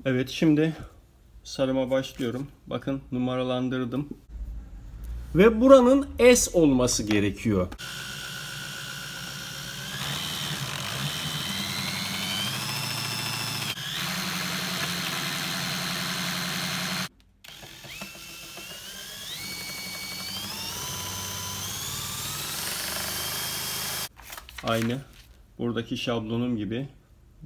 Evet, şimdi sarıma başlıyorum. Bakın numaralandırdım. Ve buranın S olması gerekiyor. Aynı buradaki şablonum gibi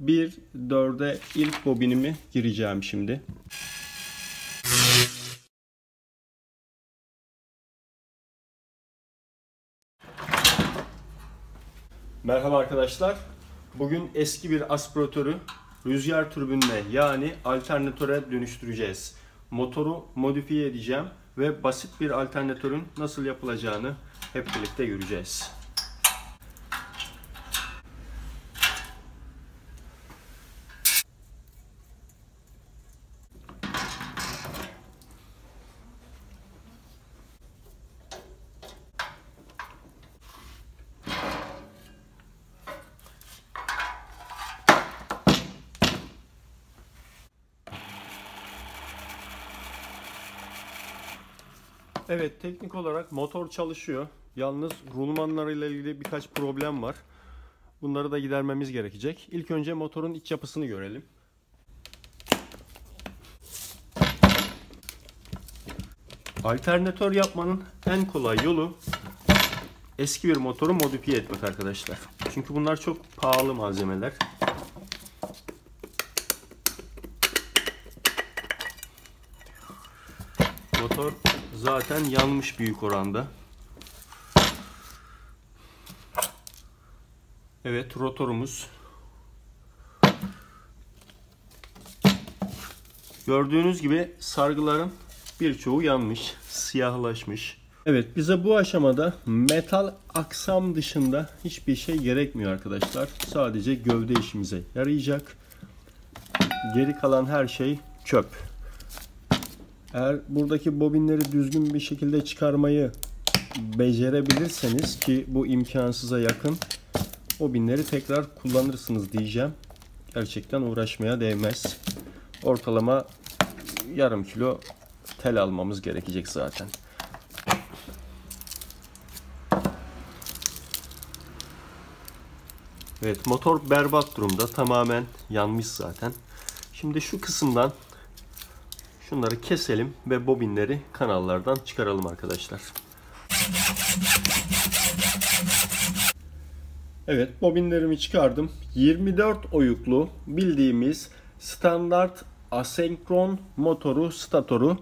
1/4'e ilk bobinimi gireceğim şimdi. Merhaba arkadaşlar. Bugün eski bir aspiratörü rüzgar türbinine yani alternatöre dönüştüreceğiz. Motoru modifiye edeceğim ve basit bir alternatörün nasıl yapılacağını hep birlikte göreceğiz. Evet, teknik olarak motor çalışıyor. Yalnız rulmanlarıyla ilgili birkaç problem var. Bunları da gidermemiz gerekecek. İlk önce motorun iç yapısını görelim. Alternatör yapmanın en kolay yolu eski bir motoru modifiye etmek arkadaşlar. Çünkü bunlar çok pahalı malzemeler. Motor zaten yanmış büyük oranda. Evet, rotorumuz. Gördüğünüz gibi sargıların birçoğu yanmış, siyahlaşmış. Evet, bize bu aşamada metal aksam dışında hiçbir şey gerekmiyor arkadaşlar. Sadece gövde işimize yarayacak. Geri kalan her şey çöp. Eğer buradaki bobinleri düzgün bir şekilde çıkarmayı becerebilirseniz, ki bu imkansıza yakın, bobinleri tekrar kullanırsınız diyeceğim. Gerçekten uğraşmaya değmez. Ortalama yarım kilo tel almamız gerekecek zaten. Evet, motor berbat durumda. Tamamen yanmış zaten. Şimdi şu kısımdan şunları keselim ve bobinleri kanallardan çıkaralım arkadaşlar. Evet, bobinlerimi çıkardım. 24 oyuklu bildiğimiz standart asenkron motoru, statoru.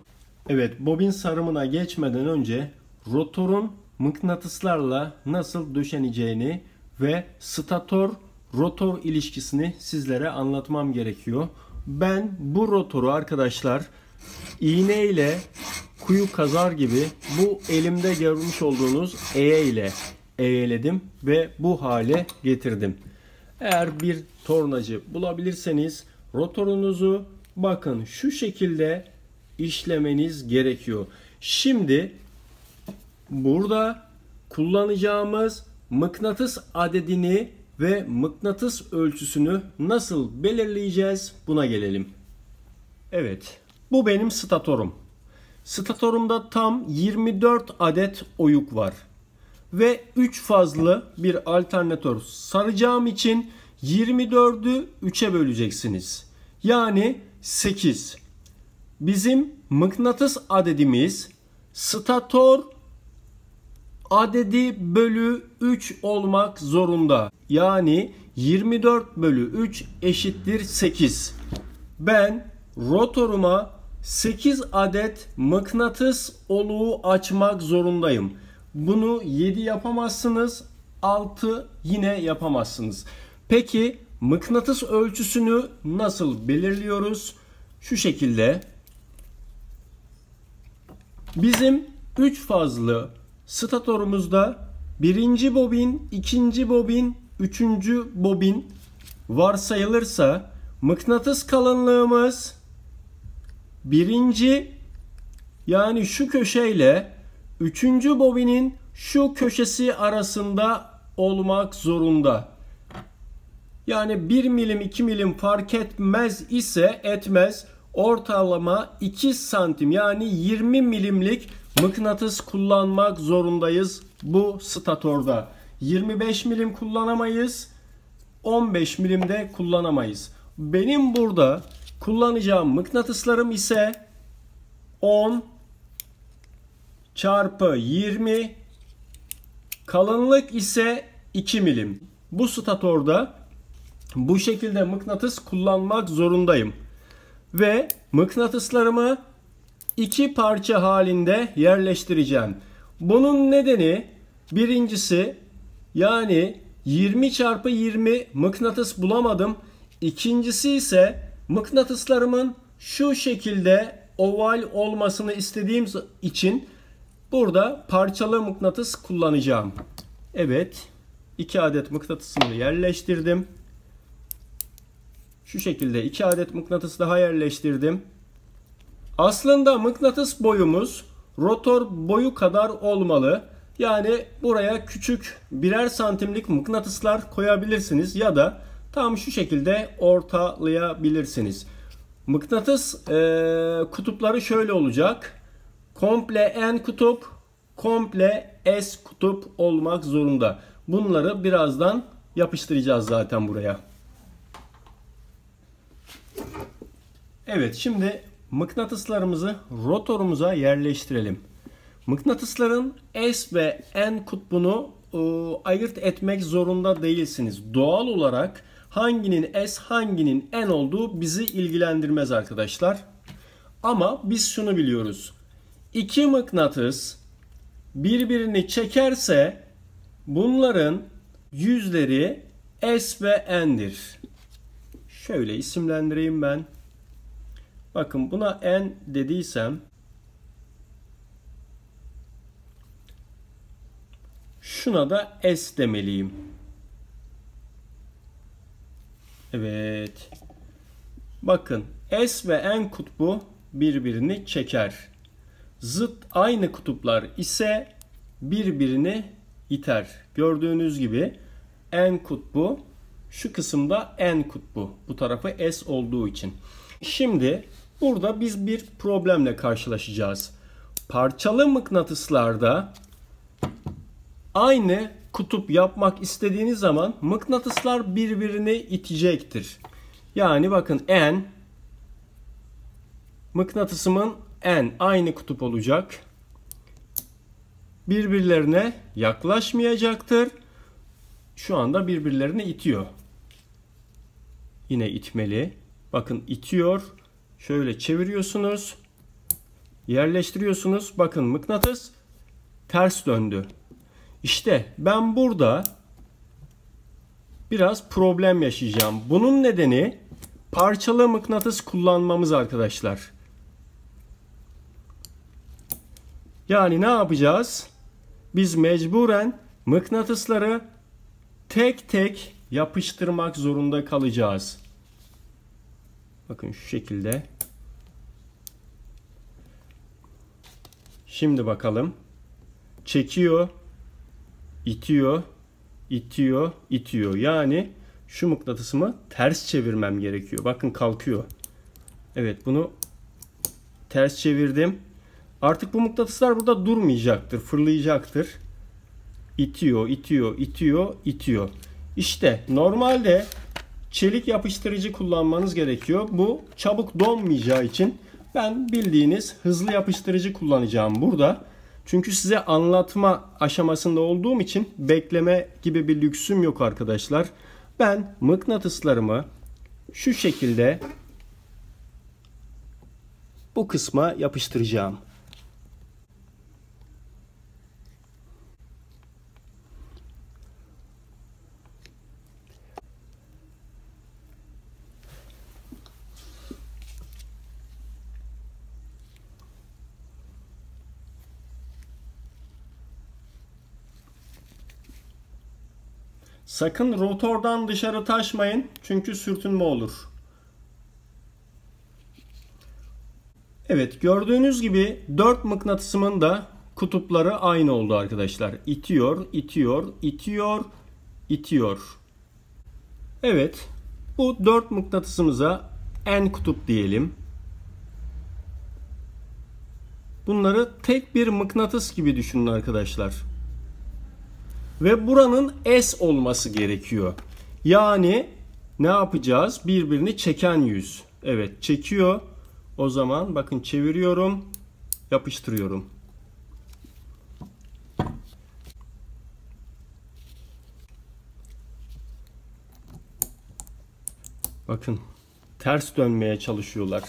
Evet, bobin sarımına geçmeden önce rotorun mıknatıslarla nasıl döşeneceğini ve stator-rotor ilişkisini sizlere anlatmam gerekiyor. Ben bu rotoru arkadaşlar iğne ile kuyu kazar gibi bu elimde görmüş olduğunuz eğe ile eğeledim ve bu hale getirdim. Eğer bir tornacı bulabilirseniz rotorunuzu bakın şu şekilde işlemeniz gerekiyor. Şimdi burada kullanacağımız mıknatıs adedini ve mıknatıs ölçüsünü nasıl belirleyeceğiz, buna gelelim. Evet, bu benim statorum. Statorumda tam 24 adet oyuk var. Ve 3 fazlı bir alternatör saracağım için 24'ü 3'e böleceksiniz. Yani 8. Bizim mıknatıs adedimiz stator adedi bölü 3 olmak zorunda. Yani 24 bölü 3 eşittir 8. Ben rotoruma 8 adet mıknatıs oluğu açmak zorundayım. Bunu 7 yapamazsınız, 6 yine yapamazsınız. Peki mıknatıs ölçüsünü nasıl belirliyoruz? Şu şekilde. Bizim 3 fazlı statorumuzda birinci bobin, ikinci bobin, üçüncü bobin varsayılırsa mıknatıs kalınlığımız birinci, yani şu köşeyle üçüncü bobinin şu köşesi arasında olmak zorunda. Yani 1 milim 2 milim fark etmez ise etmez. Ortalama 2 santim yani 20 milimlik mıknatıs kullanmak zorundayız bu statorda. 25 milim kullanamayız. 15 milim de kullanamayız. Benim burada kullanacağım mıknatıslarım ise 10 çarpı 20, kalınlık ise 2 milim. Bu statorda bu şekilde mıknatıs kullanmak zorundayım. Ve mıknatıslarımı 2 parça halinde yerleştireceğim. Bunun nedeni birincisi, yani 20 çarpı 20 mıknatıs bulamadım. İkincisi ise mıknatıslarımın şu şekilde oval olmasını istediğim için burada parçalı mıknatıs kullanacağım. Evet, 2 adet mıknatısımı yerleştirdim. Şu şekilde 2 adet mıknatıs daha yerleştirdim. Aslında mıknatıs boyumuz rotor boyu kadar olmalı. Yani buraya küçük birer santimlik mıknatıslar koyabilirsiniz ya da tam şu şekilde ortalayabilirsiniz. Mıknatıs kutupları şöyle olacak. Komple N kutup, komple S kutup olmak zorunda. Bunları birazdan yapıştıracağız zaten buraya. Evet, şimdi mıknatıslarımızı rotorumuza yerleştirelim. Mıknatısların S ve N kutbunu ayırt etmek zorunda değilsiniz. Doğal olarak hanginin S hanginin N olduğu bizi ilgilendirmez arkadaşlar. Ama biz şunu biliyoruz. İki mıknatıs birbirini çekerse bunların yüzleri S ve N'dir. Şöyle isimlendireyim ben. Bakın buna N dediysem şuna da S demeliyim. Evet. Bakın S ve N kutbu birbirini çeker. Zıt aynı kutuplar ise birbirini iter. Gördüğünüz gibi N kutbu şu kısımda N kutbu. Bu tarafı S olduğu için. Şimdi burada biz bir problemle karşılaşacağız. Parçalı mıknatıslarda aynı kutup yapmak istediğiniz zaman mıknatıslar birbirini itecektir. Yani bakın N, mıknatısımın N aynı kutup olacak. Birbirlerine yaklaşmayacaktır. Şu anda birbirlerini itiyor. Yine itmeli. Bakın itiyor. Şöyle çeviriyorsunuz. Yerleştiriyorsunuz. Bakın mıknatıs ters döndü. İşte ben burada biraz problem yaşayacağım. Bunun nedeni parçalı mıknatıs kullanmamız arkadaşlar. Yani ne yapacağız? Biz mecburen mıknatısları tek tek yapıştırmak zorunda kalacağız. Bakın şu şekilde. Şimdi bakalım. Çekiyor, itiyor, itiyor, itiyor. Yani şu mıknatısımı ters çevirmem gerekiyor. Bakın kalkıyor. Evet, bunu ters çevirdim. Artık bu mıknatıslar burada durmayacaktır, fırlayacaktır. İtiyor, itiyor, itiyor, itiyor. İşte normalde çelik yapıştırıcı kullanmanız gerekiyor. Bu çabuk donmayacağı için ben bildiğiniz hızlı yapıştırıcı kullanacağım burada. Çünkü size anlatma aşamasında olduğum için bekleme gibi bir lüksüm yok arkadaşlar. Ben mıknatıslarımı şu şekilde bu kısma yapıştıracağım. Sakın rotordan dışarı taşmayın çünkü sürtünme olur. Evet, gördüğünüz gibi 4 mıknatısımın da kutupları aynı oldu arkadaşlar. İtiyor, itiyor, itiyor, itiyor. Evet, bu 4 mıknatısımıza N kutup diyelim. Bunları tek bir mıknatıs gibi düşünün arkadaşlar. Ve buranın S olması gerekiyor. Yani ne yapacağız? Birbirini çeken yüz. Evet, çekiyor. O zaman bakın çeviriyorum, yapıştırıyorum. Bakın ters dönmeye çalışıyorlar.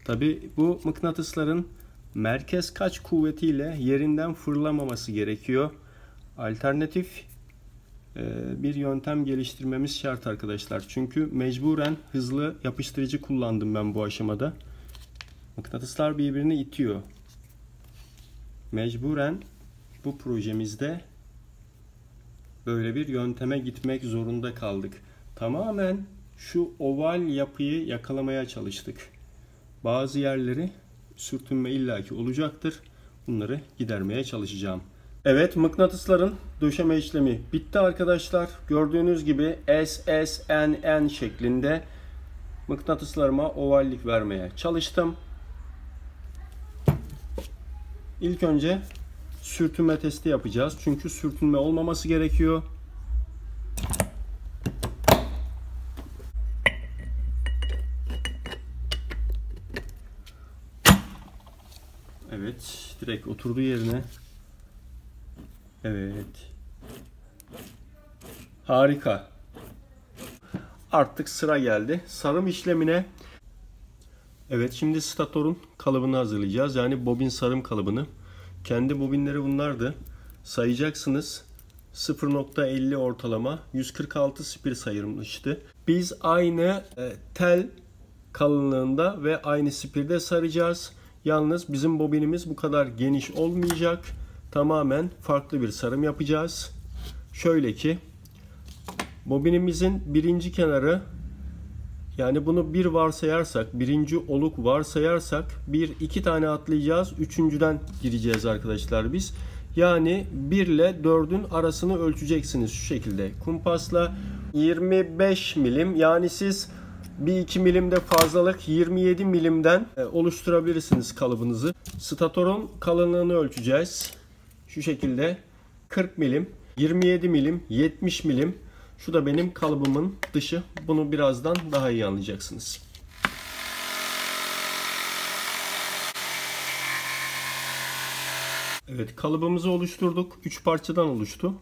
Tabi bu mıknatısların merkez kaç kuvvetiyle yerinden fırlamaması gerekiyor. Alternatif bir yöntem geliştirmemiz şart arkadaşlar. Çünkü mecburen hızlı yapıştırıcı kullandım ben bu aşamada. Mıknatıslar birbirini itiyor. Mecburen bu projemizde böyle bir yönteme gitmek zorunda kaldık. Tamamen şu oval yapıyı yakalamaya çalıştık. Bazı yerleri sürtünme illaki olacaktır. Bunları gidermeye çalışacağım. Evet, mıknatısların döşeme işlemi bitti arkadaşlar. Gördüğünüz gibi S, S, N, N şeklinde mıknatıslarıma ovallik vermeye çalıştım. İlk önce sürtünme testi yapacağız. Çünkü sürtünme olmaması gerekiyor. Evet, direkt oturduğu yerine. Evet. Harika. Artık sıra geldi sarım işlemine. Evet, şimdi statorun kalıbını hazırlayacağız. Yani bobin sarım kalıbını. Kendi bobinleri bunlardı. Sayacaksınız. 0.50 ortalama 146 spir sayılmıştı. Biz aynı tel kalınlığında ve aynı spirde saracağız. Yalnız bizim bobinimiz bu kadar geniş olmayacak. Tamamen farklı bir sarım yapacağız. Şöyle ki bobinimizin birinci kenarı, yani bunu bir varsayarsak, birinci oluk varsayarsak 1-2 tane atlayacağız. Üçüncüden gireceğiz arkadaşlar biz. Yani 1 ile 4'ün arasını ölçeceksiniz şu şekilde. Kumpasla 25 milim, yani siz bir 2 milimde fazlalık 27 milimden oluşturabilirsiniz kalıbınızı. Statorun kalınlığını ölçeceğiz. Şu şekilde 40 milim, 27 milim, 70 milim. Şu da benim kalıbımın dışı. Bunu birazdan daha iyi anlayacaksınız. Evet, kalıbımızı oluşturduk. 3 parçadan oluştu.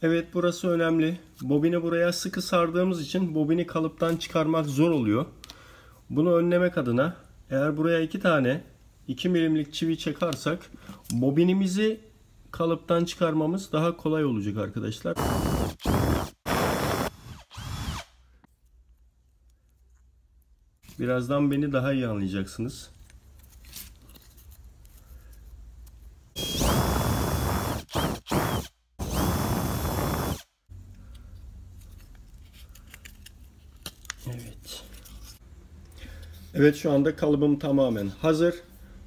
Evet, burası önemli. Bobini buraya sıkı sardığımız için bobini kalıptan çıkarmak zor oluyor. Bunu önlemek adına eğer buraya 2 tane 2 milimlik çivi çakarsak bobinimizi kalıptan çıkarmamız daha kolay olacak arkadaşlar. Birazdan beni daha iyi anlayacaksınız. Evet. Evet, şu anda kalıbım tamamen hazır.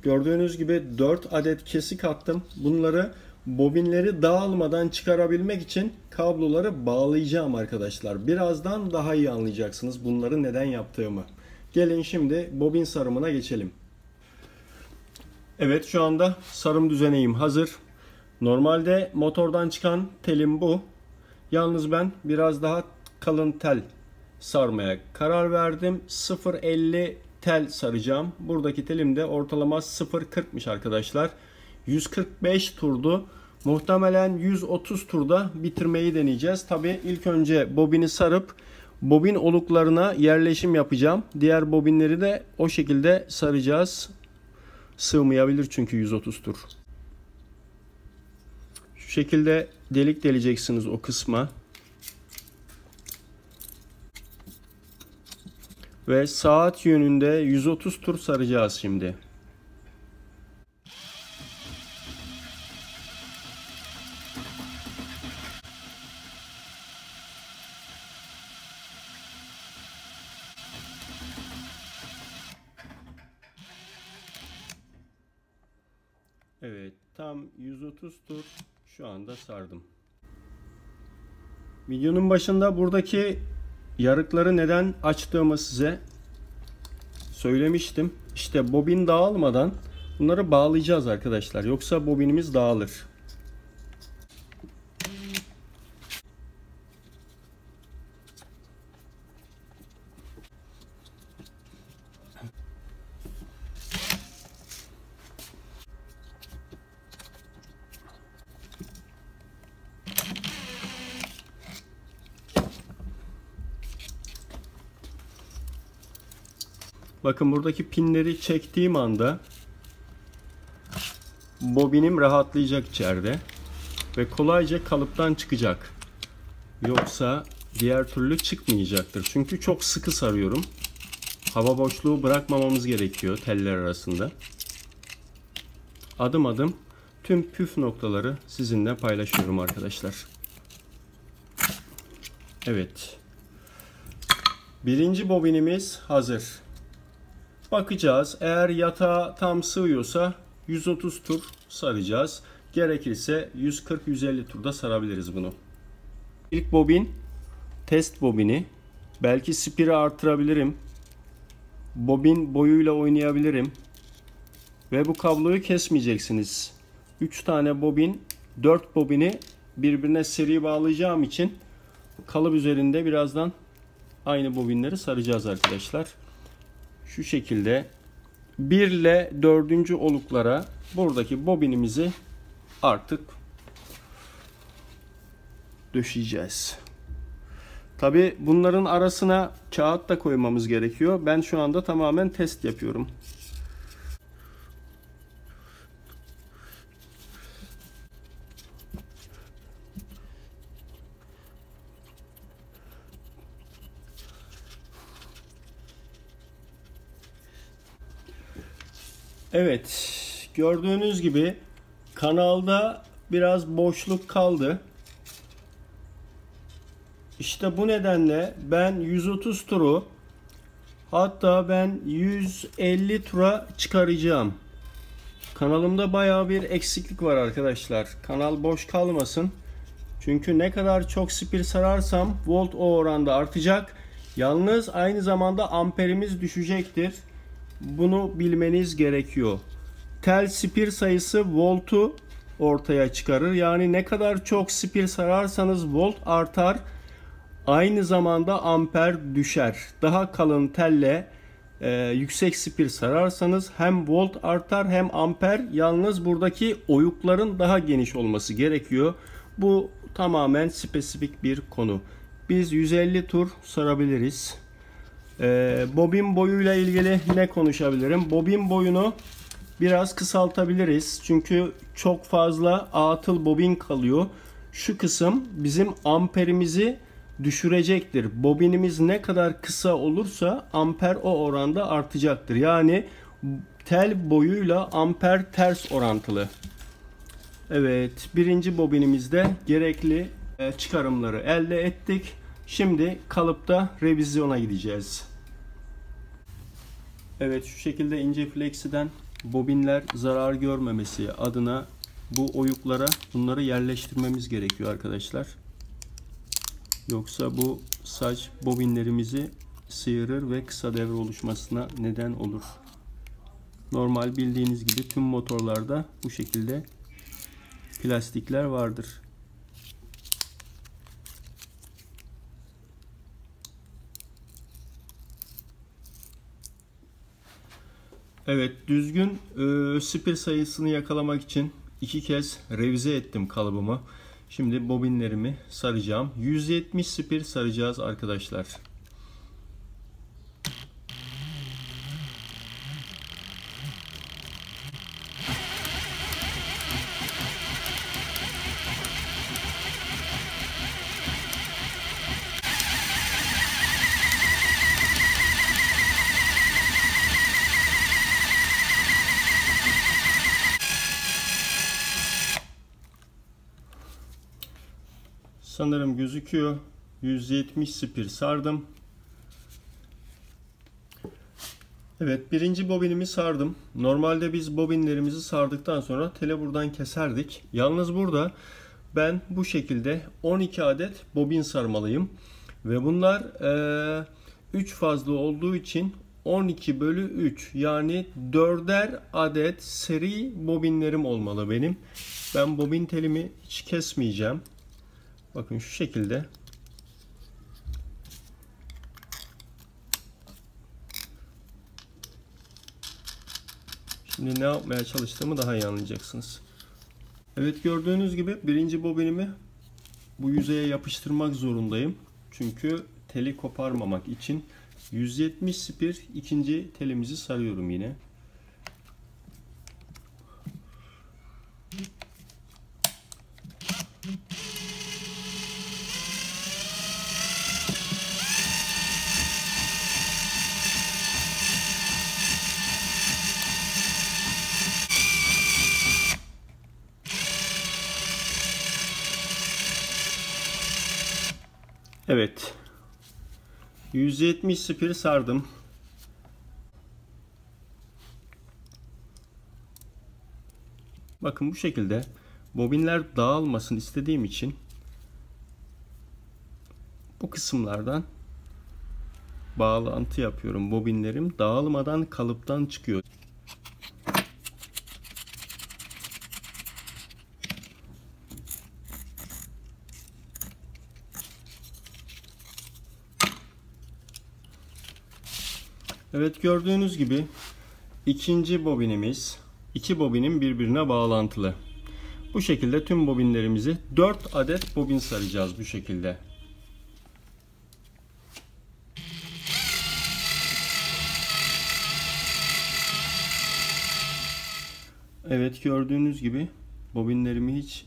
Gördüğünüz gibi 4 adet kesik attım. Bunları bobinleri dağılmadan çıkarabilmek için kabloları bağlayacağım arkadaşlar. Birazdan daha iyi anlayacaksınız bunları neden yaptığımı. Gelin şimdi bobin sarımına geçelim. Evet, şu anda sarım düzeneğim hazır. Normalde motordan çıkan telim bu. Yalnız ben biraz daha kalın tel sarmaya karar verdim. 0.50 tel saracağım. Buradaki telim de ortalama 0.40'mış arkadaşlar. 145 turdu. Muhtemelen 130 turda bitirmeyi deneyeceğiz. Tabi ilk önce bobini sarıp bobin oluklarına yerleşim yapacağım. Diğer bobinleri de o şekilde saracağız. Sığmayabilir çünkü 130 tur. Şu şekilde delik deleceksiniz o kısma. Ve saat yönünde 130 tur saracağız şimdi. Evet, tam 130 tur şu anda sardım. Videonun başında buradaki yarıkları neden açtığımı size söylemiştim. İşte bobin dağılmadan bunları bağlayacağız arkadaşlar. Yoksa bobinimiz dağılır. Bakın, buradaki pinleri çektiğim anda bobinim rahatlayacak içeride ve kolayca kalıptan çıkacak. Yoksa diğer türlü çıkmayacaktır. Çünkü çok sıkı sarıyorum. Hava boşluğu bırakmamamız gerekiyor teller arasında. Adım adım tüm püf noktaları sizinle paylaşıyorum arkadaşlar. Evet. Birinci bobinimiz hazır. Bakacağız. Eğer yatağa tam sığıyorsa 130 tur saracağız. Gerekirse 140-150 turda sarabiliriz bunu. İlk bobin test bobini. Belki spiri artırabilirim. Bobin boyuyla oynayabilirim. Ve bu kabloyu kesmeyeceksiniz. 3 tane bobin, 4 bobini birbirine seri bağlayacağım için kalıp üzerinde birazdan aynı bobinleri saracağız arkadaşlar. Şu şekilde 1 ile 4. oluklara buradaki bobinimizi artık döşeyeceğiz. Tabi bunların arasına kağıt da koymamız gerekiyor. Ben şu anda tamamen test yapıyorum. Evet, gördüğünüz gibi kanalda biraz boşluk kaldı. İşte bu nedenle ben 130 turu, hatta ben 150 tura çıkaracağım. Kanalımda bayağı bir eksiklik var arkadaşlar. Kanal boş kalmasın. Çünkü ne kadar çok spir sararsam volt o oranda artacak. Yalnız aynı zamanda amperimiz düşecektir. Bunu bilmeniz gerekiyor. Tel spir sayısı voltu ortaya çıkarır. Yani ne kadar çok spir sararsanız volt artar. Aynı zamanda amper düşer. Daha kalın telle yüksek spir sararsanız hem volt artar hem amper. Yalnız buradaki oyukların daha geniş olması gerekiyor. Bu tamamen spesifik bir konu. Biz 150 tur sarabiliriz. Bobin boyuyla ilgili ne konuşabilirim? Bobin boyunu biraz kısaltabiliriz. Çünkü çok fazla atıl bobin kalıyor. Şu kısım bizim amperimizi düşürecektir. Bobinimiz ne kadar kısa olursa amper o oranda artacaktır. Yani tel boyuyla amper ters orantılı. Evet, birinci bobinimizde gerekli çıkarımları elde ettik. Şimdi kalıpta revizyona gideceğiz. Evet, şu şekilde ince flexiden bobinler zarar görmemesi adına bu oyuklara bunları yerleştirmemiz gerekiyor arkadaşlar. Yoksa bu saç bobinlerimizi sıyırır ve kısa devre oluşmasına neden olur. Normal bildiğiniz gibi tüm motorlarda bu şekilde plastikler vardır. Evet, düzgün spir sayısını yakalamak için 2 kez revize ettim kalıbımı. Şimdi bobinlerimi saracağım. 170 spir saracağız arkadaşlar. Sanırım gözüküyor. 170 spir sardım. Evet, birinci bobinimi sardım. Normalde biz bobinlerimizi sardıktan sonra tele buradan keserdik. Yalnız burada ben bu şekilde 12 adet bobin sarmalıyım. Ve bunlar 3 fazla olduğu için 12/3, yani 4'er adet seri bobinlerim olmalı benim. Ben bobin telimi hiç kesmeyeceğim. Bakın şu şekilde. Şimdi ne yapmaya çalıştığımı daha iyi anlayacaksınız. Evet, gördüğünüz gibi birinci bobinimi bu yüzeye yapıştırmak zorundayım. Çünkü teli koparmamak için 170 spir ikinci telimizi sarıyorum yine. Evet. 170 spir sardım. Bakın bu şekilde bobinler dağılmasın istediğim için bu kısımlardan bağlantı yapıyorum. Bobinlerim dağılmadan kalıptan çıkıyor. Evet, gördüğünüz gibi ikinci bobinimiz, iki bobinin birbirine bağlantılı. Bu şekilde tüm bobinlerimizi 4 adet bobin saracağız bu şekilde. Evet, gördüğünüz gibi bobinlerimi hiç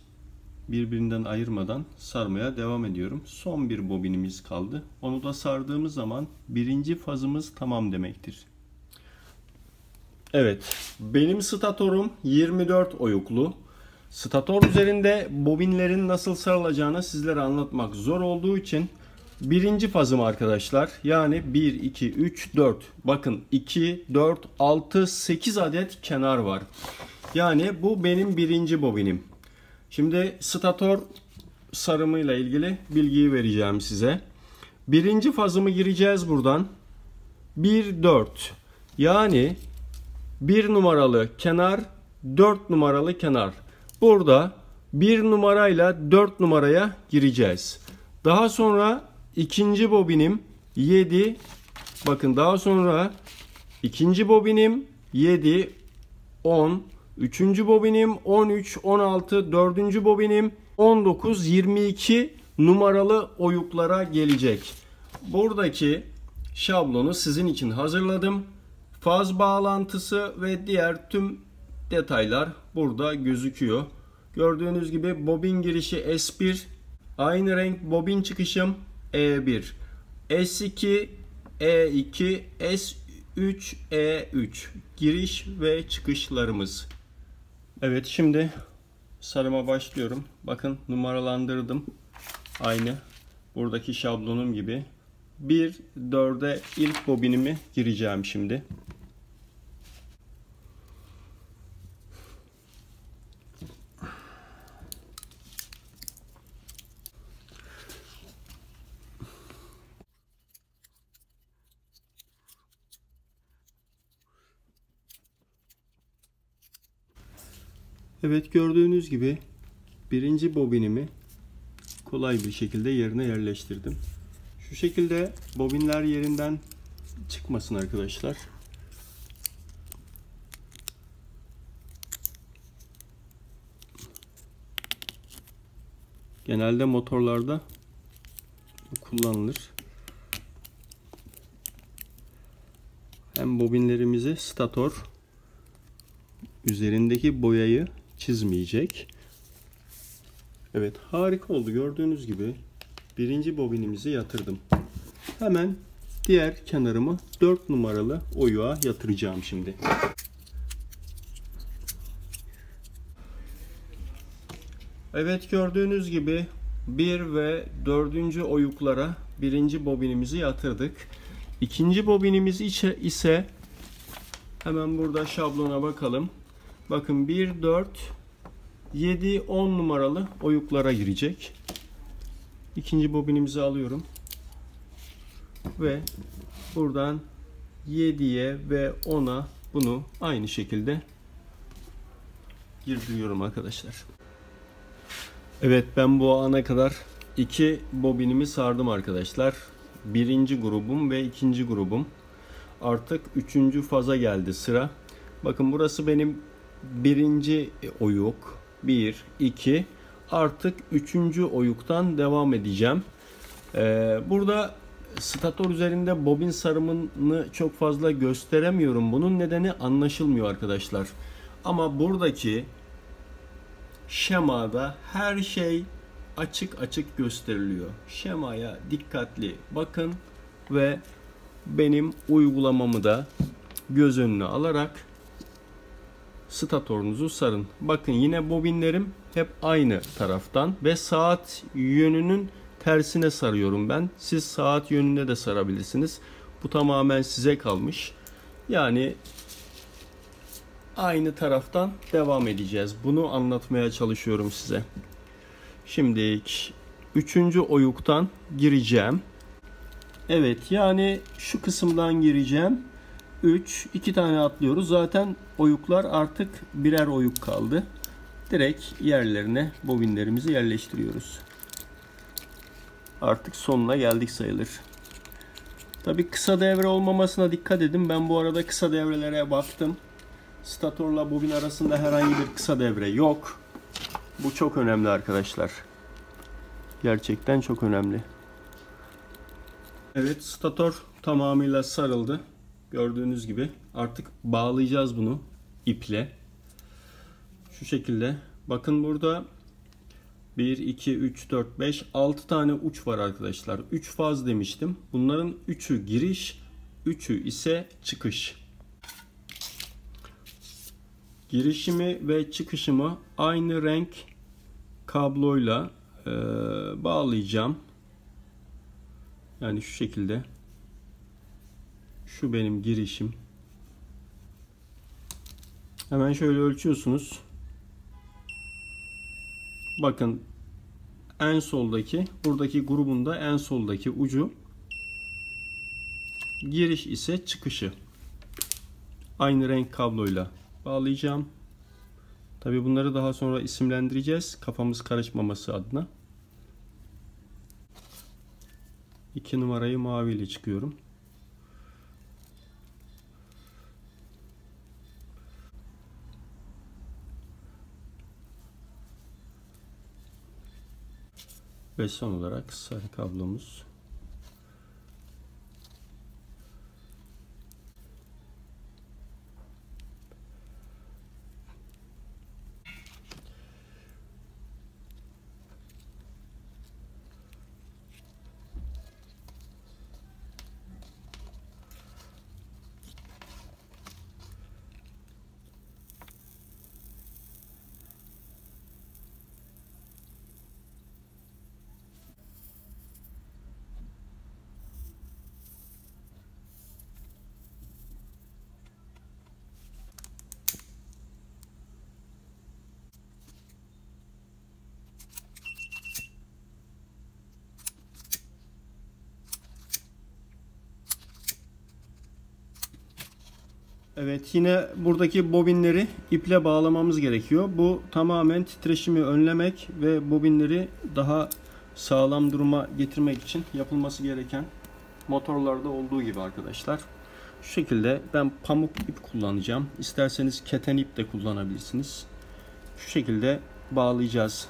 birbirinden ayırmadan sarmaya devam ediyorum. Son bir bobinimiz kaldı. Onu da sardığımız zaman birinci fazımız tamam demektir. Evet, benim statorum 24 oyuklu. Stator üzerinde bobinlerin nasıl sarılacağını sizlere anlatmak zor olduğu için birinci fazım arkadaşlar. Yani 1, 2, 3, 4. Bakın 2, 4, 6, 8 adet kenar var. Yani bu benim birinci bobinim. Şimdi stator sarımıyla ilgili bilgiyi vereceğim size. Birinci fazımı gireceğiz buradan. 1, 4. Yani 1 numaralı kenar, 4 numaralı kenar. Burada 1 numarayla 4 numaraya gireceğiz. Daha sonra ikinci bobinim 7. Bakın daha sonra ikinci bobinim 7, 10. Üçüncü bobinim 13, 16. Dördüncü bobinim 19, 22 numaralı oyuklara gelecek. Buradaki şablonu sizin için hazırladım. Faz bağlantısı ve diğer tüm detaylar burada gözüküyor. Gördüğünüz gibi bobin girişi S1, aynı renk bobin çıkışım E1, S2, E2, S3, E3 giriş ve çıkışlarımız. Evet, şimdi sarıma başlıyorum. Bakın numaralandırdım. Aynı buradaki şablonum gibi. 1, 4'e ilk bobinimi gireceğim şimdi. Evet, gördüğünüz gibi birinci bobinimi kolay bir şekilde yerine yerleştirdim. Şu şekilde bobinler yerinden çıkmasın arkadaşlar. Genelde motorlarda kullanılır. Hem bobinlerimizi stator üzerindeki boyayı çizmeyecek. Evet, harika oldu. Gördüğünüz gibi birinci bobinimizi yatırdım. Hemen diğer kenarımı 4 numaralı oyuğa yatıracağım şimdi. Evet, gördüğünüz gibi 1 ve 4. oyuklara birinci bobinimizi yatırdık. İkinci bobinimiz ise hemen burada şablona bakalım. Bakın 1, 4, 7, 10 numaralı oyuklara girecek. İkinci bobinimizi alıyorum. Ve buradan 7'ye ve 10'a bunu aynı şekilde girdiriyorum arkadaşlar. Evet, ben bu ana kadar 2 bobinimi sardım arkadaşlar. Birinci grubum ve ikinci grubum. Artık 3. faza geldi sıra. Bakın burası benim birinci oyuk. 1, 2. Artık 3. oyuktan devam edeceğim. Burada stator üzerinde bobin sarımını çok fazla gösteremiyorum. Bunun nedeni anlaşılmıyor arkadaşlar. Ama buradaki şemada her şey açık açık gösteriliyor. Şemaya dikkatli bakın ve benim uygulamamı da göz önüne alarak statorunuzu sarın. Bakın yine bobinlerim hep aynı taraftan ve saat yönünün tersine sarıyorum ben. Siz saat yönünde de sarabilirsiniz. Bu tamamen size kalmış. Yani aynı taraftan devam edeceğiz. Bunu anlatmaya çalışıyorum size. Şimdi 3. oyuktan gireceğim. Evet, yani şu kısımdan gireceğim. 3, 2 tane atlıyoruz. Zaten oyuklar artık birer oyuk kaldı. Direkt yerlerine bobinlerimizi yerleştiriyoruz. Artık sonuna geldik sayılır. Tabi kısa devre olmamasına dikkat edin. Ben bu arada kısa devrelere baktım. Statorla bobin arasında herhangi bir kısa devre yok. Bu çok önemli arkadaşlar. Gerçekten çok önemli. Evet, stator tamamıyla sarıldı. Gördüğünüz gibi artık bağlayacağız bunu iple. Şu şekilde. Bakın burada 1, 2, 3, 4, 5, 6 tane uç var arkadaşlar. 3 faz demiştim. Bunların 3'ü giriş, 3'ü ise çıkış. Girişimi ve çıkışımı aynı renk kabloyla bağlayacağım. Yani şu şekilde. Şu benim girişim. Hemen şöyle ölçüyorsunuz. Bakın en soldaki, buradaki grubunda en soldaki ucu. Giriş ise çıkışı. Aynı renk kabloyla bağlayacağım. Tabii bunları daha sonra isimlendireceğiz. Kafamız karışmaması adına. 2 numarayı mavi ile çıkıyorum. Ve son olarak sarı kablomuz. Evet, yine buradaki bobinleri iple bağlamamız gerekiyor. Bu tamamen titreşimi önlemek ve bobinleri daha sağlam duruma getirmek için yapılması gereken, motorlarda olduğu gibi arkadaşlar. Şu şekilde ben pamuk ip kullanacağım. İsterseniz keten ip de kullanabilirsiniz. Şu şekilde bağlayacağız.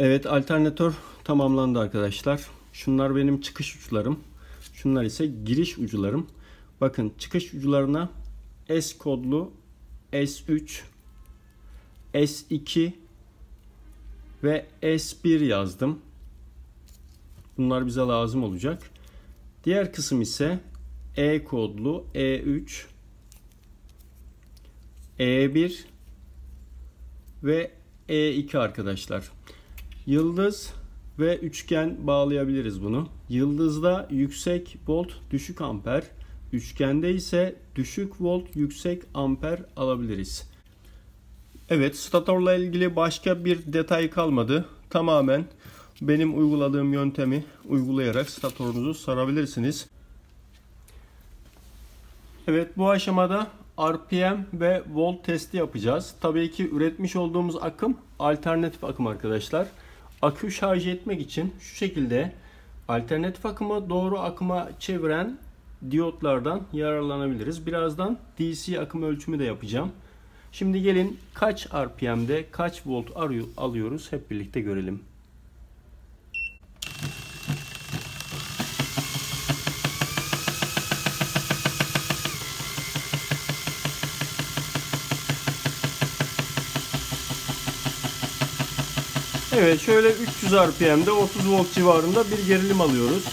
Evet, alternatör tamamlandı arkadaşlar. Şunlar benim çıkış uçlarım. Şunlar ise giriş ucularım. Bakın çıkış ucularına S kodlu S3, S2 ve S1 yazdım. Bunlar bize lazım olacak. Diğer kısım ise E kodlu E3, E1 ve E2 arkadaşlar. Yıldız ve üçgen bağlayabiliriz bunu. Yıldızda yüksek volt, düşük amper. Üçgende ise düşük volt, yüksek amper alabiliriz. Evet, statorla ilgili başka bir detay kalmadı. Tamamen benim uyguladığım yöntemi uygulayarak statorunuzu sarabilirsiniz. Evet, bu aşamada RPM ve volt testi yapacağız. Tabii ki üretmiş olduğumuz akım alternatif akım arkadaşlar. Akü şarj etmek için şu şekilde alternatif akıma doğru akıma çeviren diyotlardan yararlanabiliriz. Birazdan DC akım ölçümü de yapacağım. Şimdi gelin kaç RPM'de kaç volt alıyoruz hep birlikte görelim. Evet, şöyle 300 RPM'de 30 volt civarında bir gerilim alıyoruz.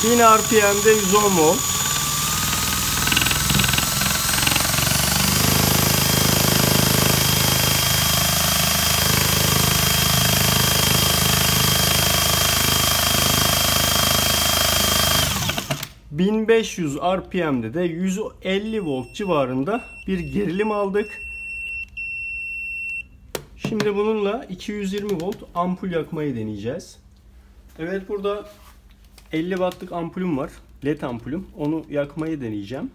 ...1000 RPM'de 110 volt. 1500 RPM'de de 150 volt civarında bir gerilim aldık. Şimdi bununla 220 volt ampul yakmayı deneyeceğiz. Evet, burada 50 wattlık ampulüm var. LED ampulüm. Onu yakmayı deneyeceğim.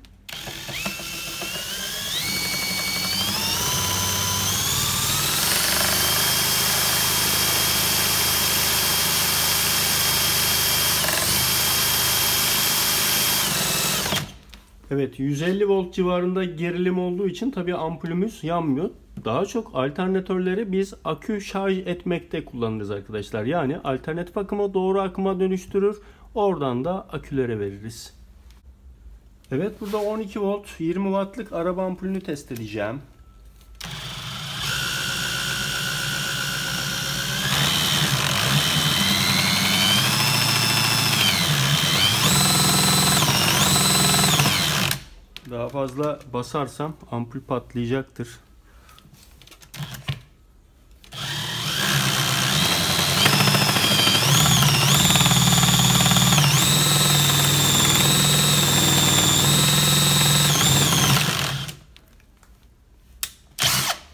Evet, 150 volt civarında gerilim olduğu için tabii ampulümüz yanmıyor. Daha çok alternatörleri biz akü şarj etmekte kullanırız arkadaşlar. Yani alternatif akımı doğru akıma dönüştürür. Oradan da akülere veririz. Evet, burada 12 volt 20 wattlık araba ampulünü test edeceğim. Daha fazla basarsam ampul patlayacaktır.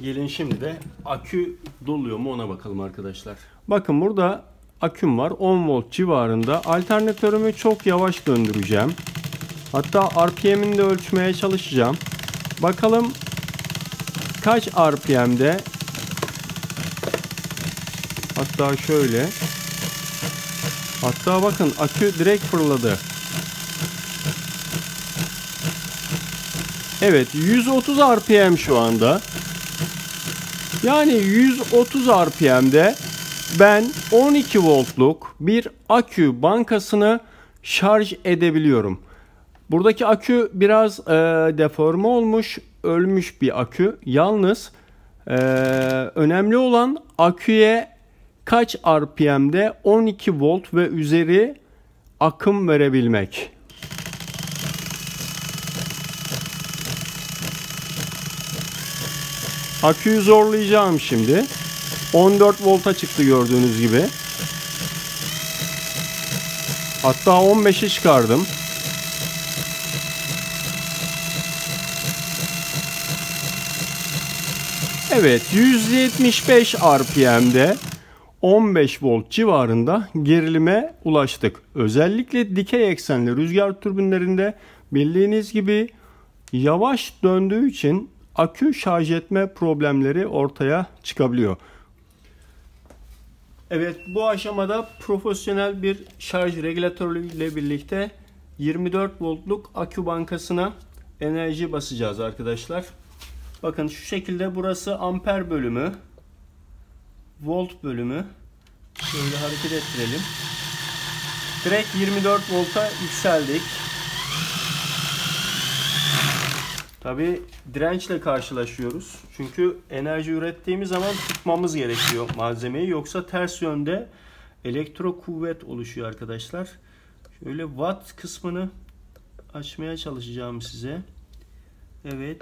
Gelin şimdi de akü doluyor mu ona bakalım arkadaşlar. Bakın, burada aküm var 10 volt civarında. Alternatörümü çok yavaş döndüreceğim. Hatta RPM'ini de ölçmeye çalışacağım. Bakalım kaç RPM'de. Hatta şöyle. Hatta bakın, akü direkt fırladı. Evet, 130 RPM şu anda. Yani 130 RPM'de ben 12 voltluk bir akü bankasını şarj edebiliyorum. Buradaki akü biraz deforme olmuş, ölmüş bir akü. Yalnız önemli olan aküye kaç RPM'de 12 volt ve üzeri akım verebilmek. Aküyü zorlayacağım şimdi. 14 volta çıktı gördüğünüz gibi. Hatta 15'i çıkardım. Evet, 175 RPM'de 15 volt civarında gerilime ulaştık. Özellikle dikey eksenli rüzgar türbinlerinde bildiğiniz gibi yavaş döndüğü için akü şarj etme problemleri ortaya çıkabiliyor. Evet, bu aşamada profesyonel bir şarj regülatörü ile birlikte 24 voltluk akü bankasına enerji basacağız arkadaşlar. Bakın şu şekilde, burası amper bölümü, volt bölümü. Şöyle hareket ettirelim. Direkt 24 volta yükseldik. Tabi dirençle karşılaşıyoruz. Çünkü enerji ürettiğimiz zaman tutmamız gerekiyor malzemeyi. Yoksa ters yönde elektro kuvvet oluşuyor arkadaşlar. Şöyle watt kısmını açmaya çalışacağım size. Evet.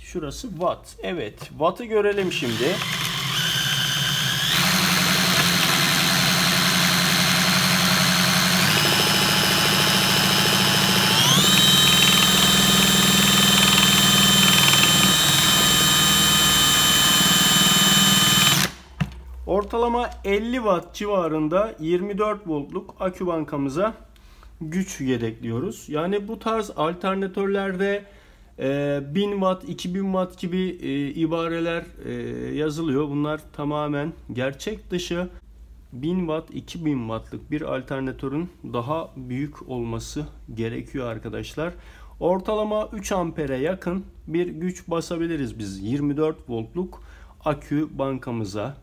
Şurası watt. Evet. Watt'ı görelim şimdi. Ortalama 50 watt civarında 24 voltluk akü bankamıza güç yedekliyoruz. Yani bu tarz alternatörlerde 1000 watt, 2000 watt gibi ibareler yazılıyor. Bunlar tamamen gerçek dışı. 1000 watt, 2000 wattlık bir alternatörün daha büyük olması gerekiyor arkadaşlar. Ortalama 3 ampere yakın bir güç basabiliriz biz 24 voltluk akü bankamıza.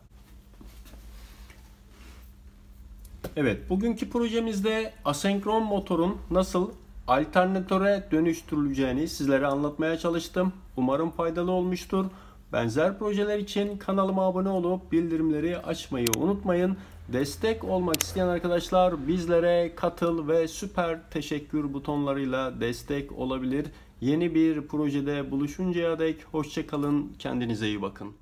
Evet, bugünkü projemizde asenkron motorun nasıl alternatöre dönüştürüleceğini sizlere anlatmaya çalıştım. Umarım faydalı olmuştur. Benzer projeler için kanalıma abone olup bildirimleri açmayı unutmayın. Destek olmak isteyen arkadaşlar bizlere katıl ve süper teşekkür butonlarıyla destek olabilir. Yeni bir projede buluşuncaya dek hoşça kalın, kendinize iyi bakın.